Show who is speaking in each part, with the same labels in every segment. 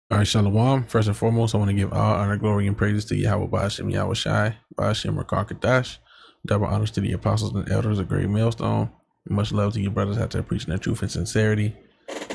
Speaker 1: All right, Shalom. First and foremost, I want to give all honor, glory, and praises to Yahweh Ba'ashem, Yahweh Shai, Ba'ashem, Rakakadash. Double honors to the apostles and elders, a great millstone. And much love to you brothers out there preaching the truth and sincerity.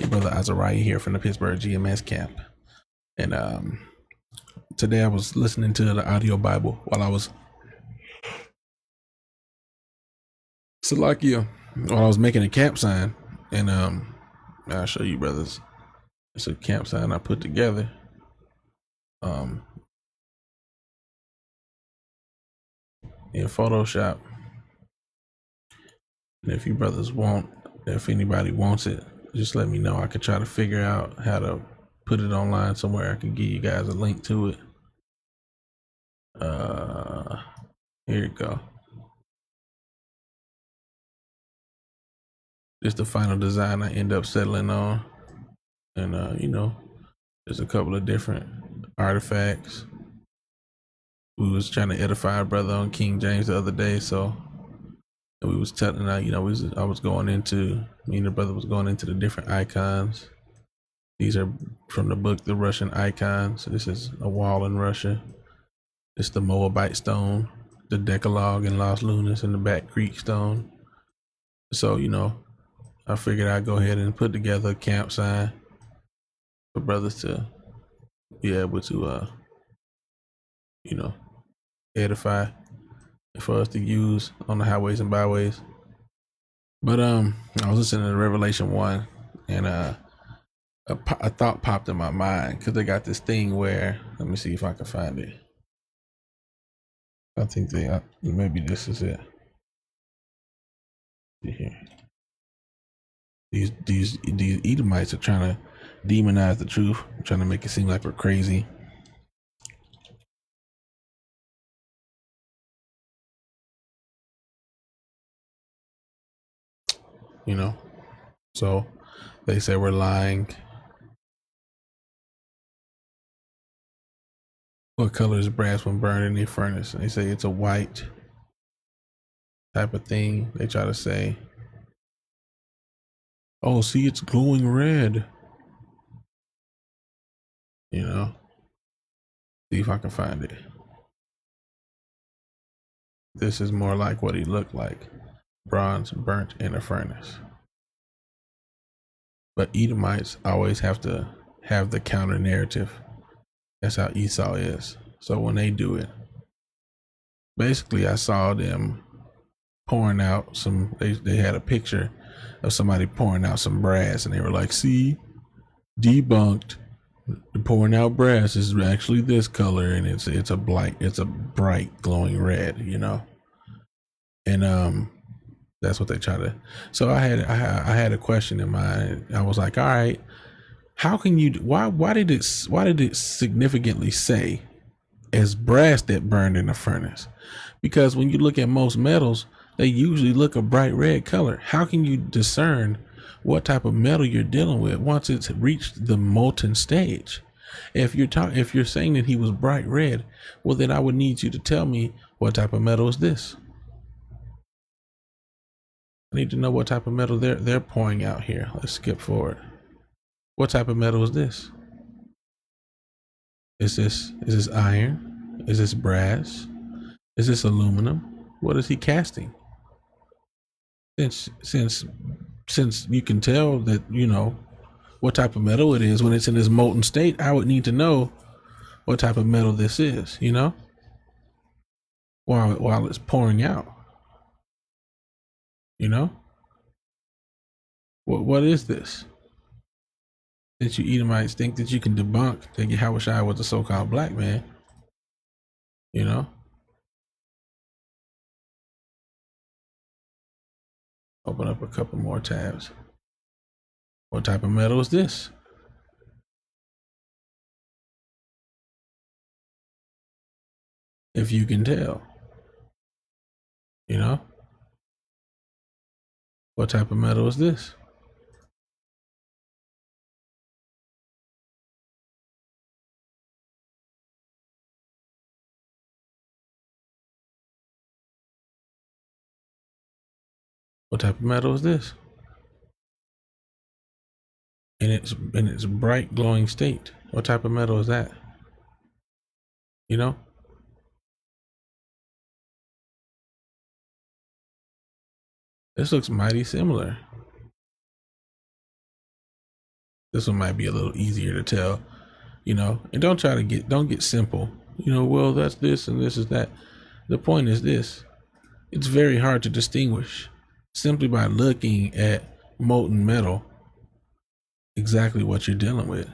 Speaker 1: Your brother Azariah here from the Pittsburgh GMS camp. And today I was listening to the audio Bible while I was Salakia, while I was making a camp sign. And I'll show you brothers. It's a camp sign I put together. Um, in Photoshop. And if you brothers want, if anybody wants it, just let me know. I could try to figure out how to put it online somewhere. I can give you guys a link to it. Here you go. This is the final design I end up settling on. And there's a couple of different artifacts. We was trying to edify a brother on King James the other day, so we was telling I was going into, me and the brother was going into the different icons. These are from the book, The Russian Icons. This is a wall in Russia. It's the Moabite stone, the Decalogue and Los Lunas in the back Greek stone. So, I figured I'd go ahead and put together a camp sign for brothers to be able to, edify, for us to use on the highways and byways. But I was listening to Revelation 1, and a thought popped in my mind, because they got this thing where, let me see if I can find it. I think maybe this is it. Here. These Edomites are trying to demonize the truth, trying to make it seem like we're crazy. So they say we're lying. What color is brass when burned in the furnace? And they say it's a white type of thing. They try to say, oh, see, it's glowing red. See if I can find it. This is more like what he looked like. Bronze burnt in a furnace. But Edomites always have to have the counter narrative. That's how Esau is. So when they do it, basically I saw them pouring out some, they had a picture of somebody pouring out some brass, and they were like, see, debunked. The pouring out brass is actually this color, and it's a bright glowing red, and that's what they try to. So I had a question in mind. I was like, all right, how can you, why did it significantly say as brass that burned in the furnace? Because when you look at most metals, they usually look a bright red color. How can you discern what type of metal you're dealing with once it's reached the molten stage? If you're saying that he was bright red, well, then I would need you to tell me what type of metal is this. I need to know what type of metal they're pouring out here. Let's skip forward. What type of metal is this? Is this iron? Is this brass? Is this aluminum? What is he casting? Since you can tell that what type of metal it is when it's in this molten state, I would need to know what type of metal this is, while it's pouring out. What is this? That you Edomites think that you can debunk that Yahushua was a so-called black man, Open up a couple more tabs. What type of metal is this? If you can tell, what type of metal is this? What type of metal is this? in its bright glowing state. What type of metal is that? You know, this looks mighty similar. This one might be a little easier to tell, and don't get simple. Well, that's this and this is that. The point is this: it's very hard to distinguish simply by looking at molten metal exactly what you're dealing with.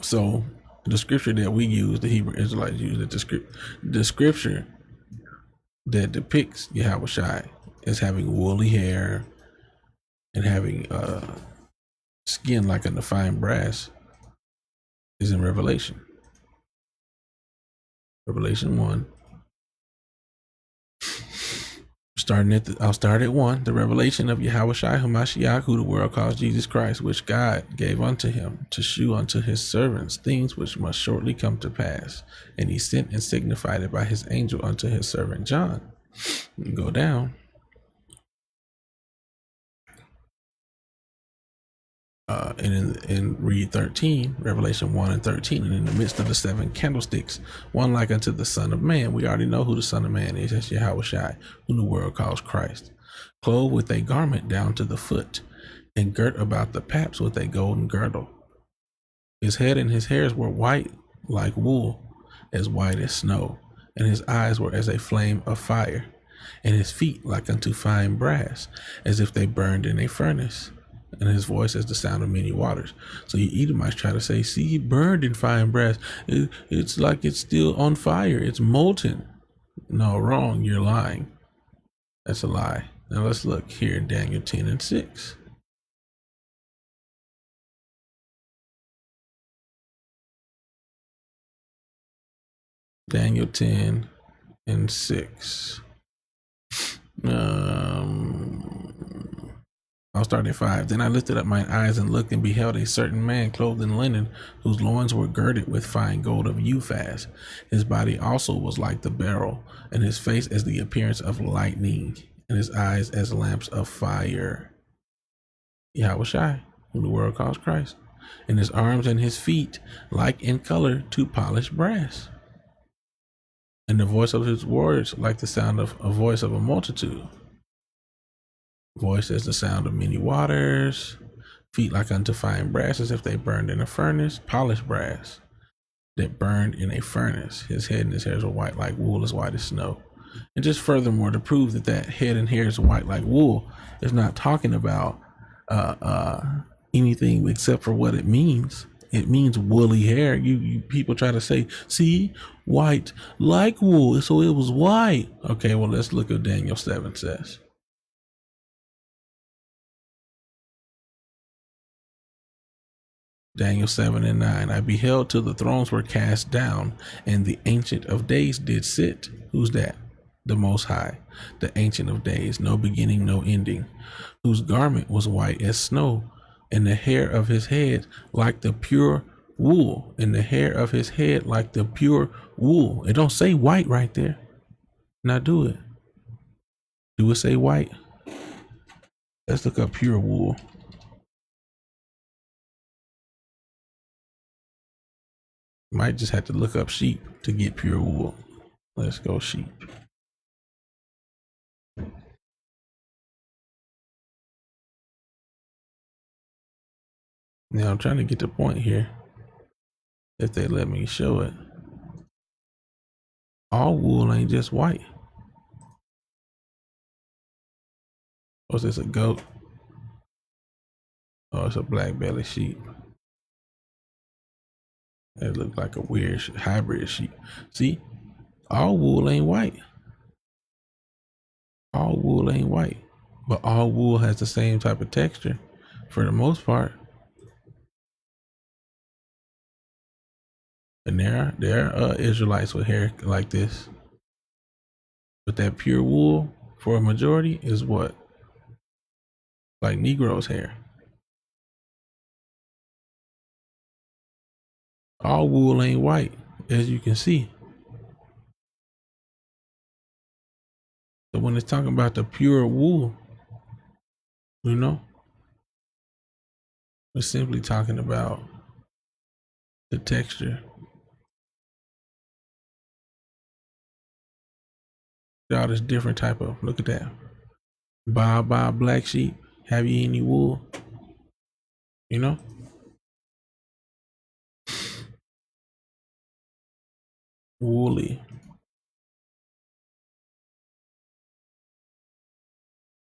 Speaker 1: So the scripture that we use, the Hebrew Israelites use, the scripture that depicts Yahweh Shai as having woolly hair and having skin like a fine brass is in Revelation 1. I'll start at 1. The revelation of Yahweh Shai Hamashiach, who the world calls Jesus Christ, which God gave unto him to shew unto his servants things which must shortly come to pass. And he sent and signified it by his angel unto his servant John. Go down. And read 13, Revelation 1 and 13. And in the midst of the 7 candlesticks, one like unto the Son of Man. We already know who the Son of Man is. That's Yahweh Shai, whom the world calls Christ. Clothed with a garment down to the foot, and girt about the paps with a golden girdle. His head and his hairs were white like wool, as white as snow, and his eyes were as a flame of fire, and his feet like unto fine brass, as if they burned in a furnace, and his voice as the sound of many waters. So you Edomites try to say, see, he burned in fine brass. It's like it's still on fire. It's molten. No, wrong. You're lying. That's a lie. Now let's look here in Daniel 10 and 6. Daniel 10 and 6. I'll start at 5. Then I lifted up mine eyes and looked, and beheld a certain man clothed in linen, whose loins were girded with fine gold of Uphaz. His body also was like the beryl, and his face as the appearance of lightning, and his eyes as lamps of fire. Yahweh Shai, whom the world calls Christ. And his arms and his feet like in color to polished brass. And the voice of his words like the sound of a voice of a multitude. Voice as the sound of many waters, feet like unto fine brass, as if they burned in a furnace, polished brass that burned in a furnace. His head and his hairs were white like wool, as white as snow. And just furthermore, to prove that head and hair is white like wool is not talking about anything except for what it means. It means woolly hair. You people try to say, see, white like wool, so it was white. Okay, well, let's look at Daniel 7 says. Daniel 7 and 9. I beheld till the thrones were cast down, and the Ancient of Days did sit. Who's that? The Most High, the Ancient of Days, no beginning, no ending, whose garment was white as snow, and the hair of his head like the pure wool, and the hair of his head like the pure wool. It don't say white right there. Now do it. Do it say white? Let's look up pure wool. Might just have to look up sheep to get pure wool. Let's go sheep. Now I'm trying to get the point here. If they let me show it. All wool ain't just white. Or is this a goat? Oh, it's a black belly sheep. It looked like a weird hybrid sheep. See, all wool ain't white. All wool ain't white. But all wool has the same type of texture for the most part. And there are Israelites with hair like this. But that pure wool for a majority is what? Like Negroes' hair. All wool ain't white, as you can see. So when it's talking about the pure wool, you know, we're simply talking about the texture. All this different type of, look at that. Bob black sheep. Have you any wool? You know? Woolly.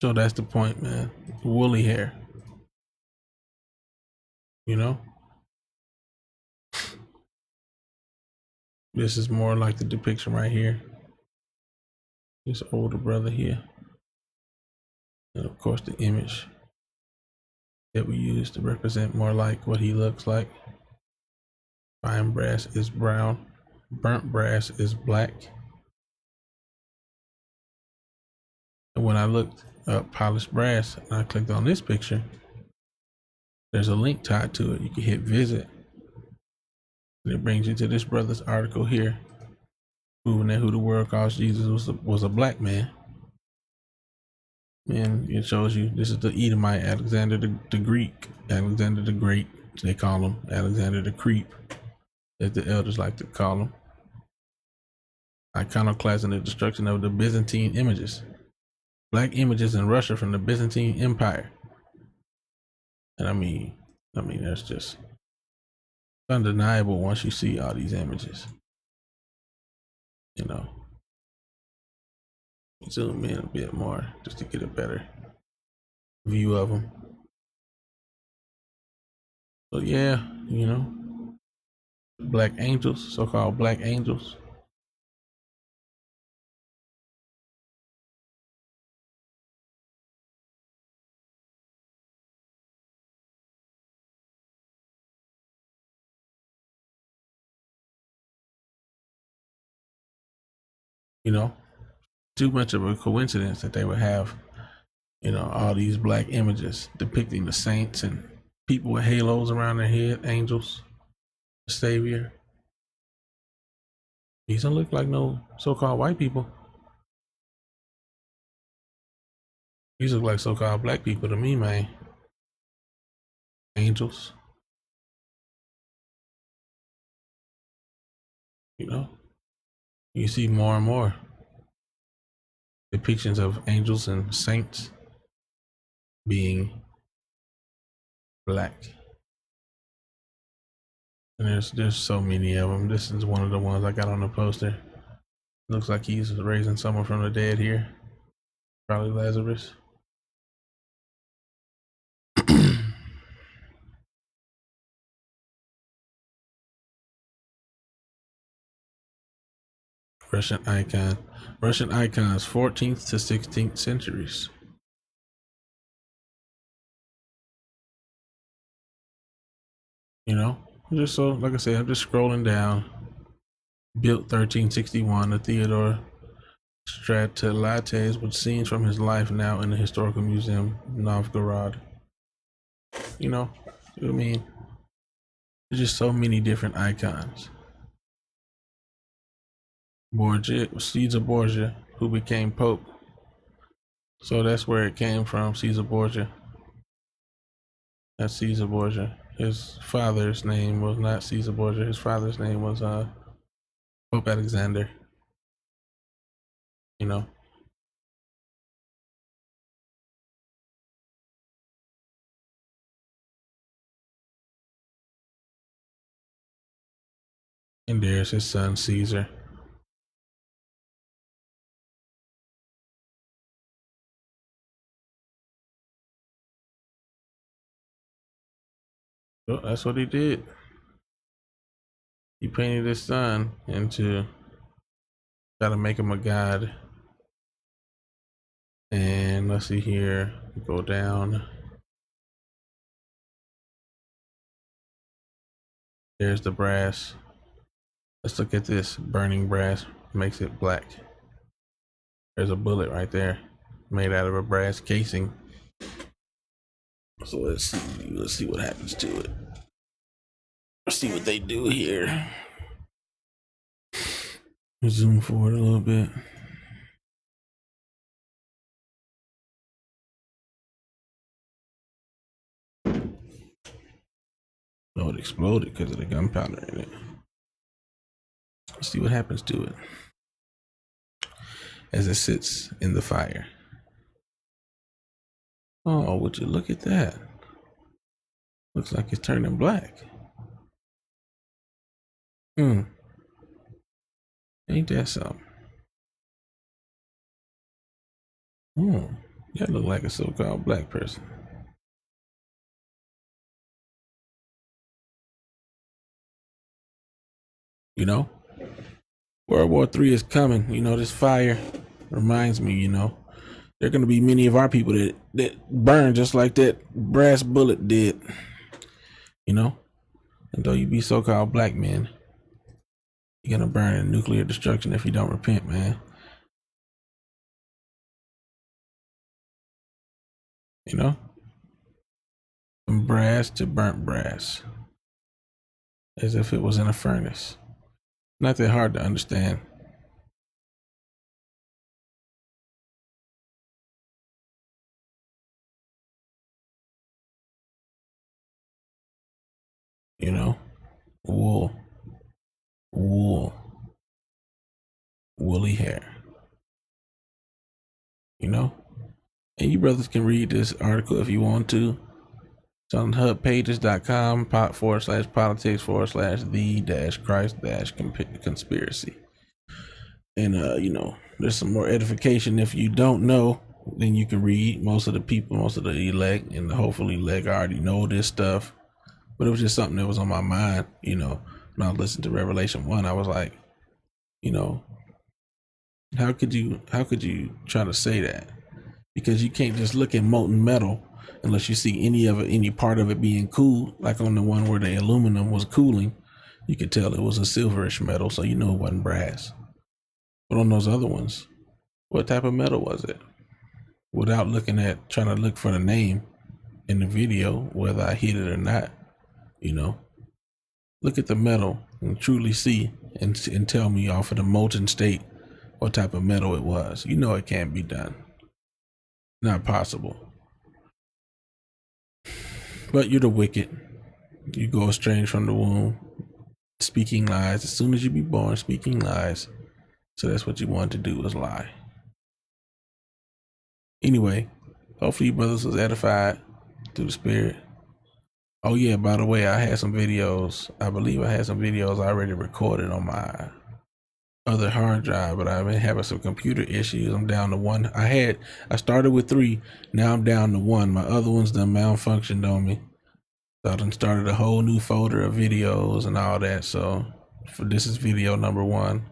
Speaker 1: So that's the point, man. Woolly hair. You know? This is more like the depiction right here. This older brother here. And of course the image that we use to represent more like what he looks like. Fine brass is brown. Burnt brass is black. And when I looked up polished brass and I clicked on this picture, there's a link tied to it. You can hit visit. And it brings you to this brother's article here, proving that who the world calls Jesus was a black man. And it shows you this is the Edomite, Alexander the Greek, Alexander the Great, they call him, Alexander the Creep, as the elders like to call him. Iconoclasm and the destruction of the Byzantine images. Black images in Russia from the Byzantine Empire. And I mean, that's just undeniable once you see all these images. You know, zoom in a bit more just to get a better view of them. So yeah, you know, black angels, so-called black angels. You know, too much of a coincidence that they would have, you know, all these black images depicting the saints and people with halos around their head, angels, the savior. These don't look like no so-called white people. These look like so-called black people to me, man. Angels. You know, you see more and more depictions of angels and saints being black. And there's so many of them. This is one of the ones I got on the poster. Looks like he's raising someone from the dead here. Probably Lazarus. Russian icon. Russian icons, 14th to 16th centuries. You know, just so, like I said, I'm just scrolling down. Built 1361, the Theodore Stratilates with scenes from his life now in the Historical Museum, Novgorod. You know, I mean, there's just so many different icons. Borgia, Caesar Borgia, who became Pope. So that's where it came from, Caesar Borgia. That's Caesar Borgia. His father's name was not Caesar Borgia. His father's name was Pope Alexander. You know. And there's his son Caesar. Well, that's what he did. He painted his son into try to make him a god. And let's see here. Go down. There's the brass. Let's look at this. Burning brass makes it black. There's a bullet right there made out of a brass casing. So let's see what happens to it. Let's see what they do here. Zoom forward a little bit. it exploded because of the gunpowder in it. Let's see what happens to it as it sits in the fire. Oh, would you look at that? Looks like it's turning black. Ain't that something? That look like a so-called black person. You know, World War III is coming. You know, this fire reminds me, you know, there are going to be many of our people that burn just like that brass bullet did. You know, and though you be so-called black men, you're going to burn in nuclear destruction if you don't repent, man. You know, from brass to burnt brass, as if it was in a furnace. Not that hard to understand. You know, wool, wool, woolly hair. You know, and you brothers can read this article if you want to. It's on hubpages.com /politics/the-Christ-conspiracy. And, you know, there's some more edification. If you don't know, then you can read. Most of the people, most of the elect, and hopefully elect already know this stuff. But it was just something that was on my mind, you know, when I listened to Revelation 1. I was like, you know, how could you try to say that? Because you can't just look at molten metal unless you see any part of it being cool. Like on the one where the aluminum was cooling, you could tell it was a silverish metal, so you know it wasn't brass. But on those other ones, what type of metal was it? Without trying to look for the name in the video, whether I hit it or not, you know, look at the metal and truly see and tell me off of the molten state what type of metal it was. You know it can't be done. Not possible. But you're the wicked. You go estranged from the womb, speaking lies. As soon as you be born, speaking lies. So that's what you want to do, is lie. Anyway, hopefully you brothers was edified through the Spirit. Oh yeah, by the way, I had some videos. I believe I had some videos already recorded on my other hard drive, but I've been having some computer issues. I'm down to one. I started with 3, now I'm down to 1. My other ones done malfunctioned on me. So I done started a whole new folder of videos and all that. So this is video number 1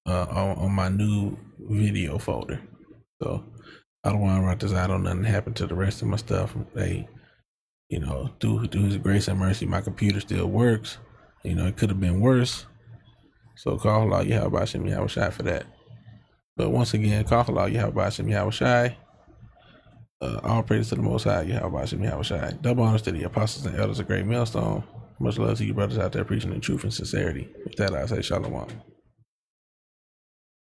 Speaker 1: on my new video folder. So I don't want to write this out on nothing happen to the rest of my stuff. They, you know, through his grace and mercy, my computer still works. You know, it could have been worse. So call Allah Yahweh Shem Yahweh Shai for that. But once again, call Allah Yahweh Shem Yahweh Shai. All praise to the Most High Yahweh Shem Yahweh Shai. Double honors to the apostles and elders of Great Millstone. Much love to you brothers out there preaching in truth and sincerity. With that, I say shalom.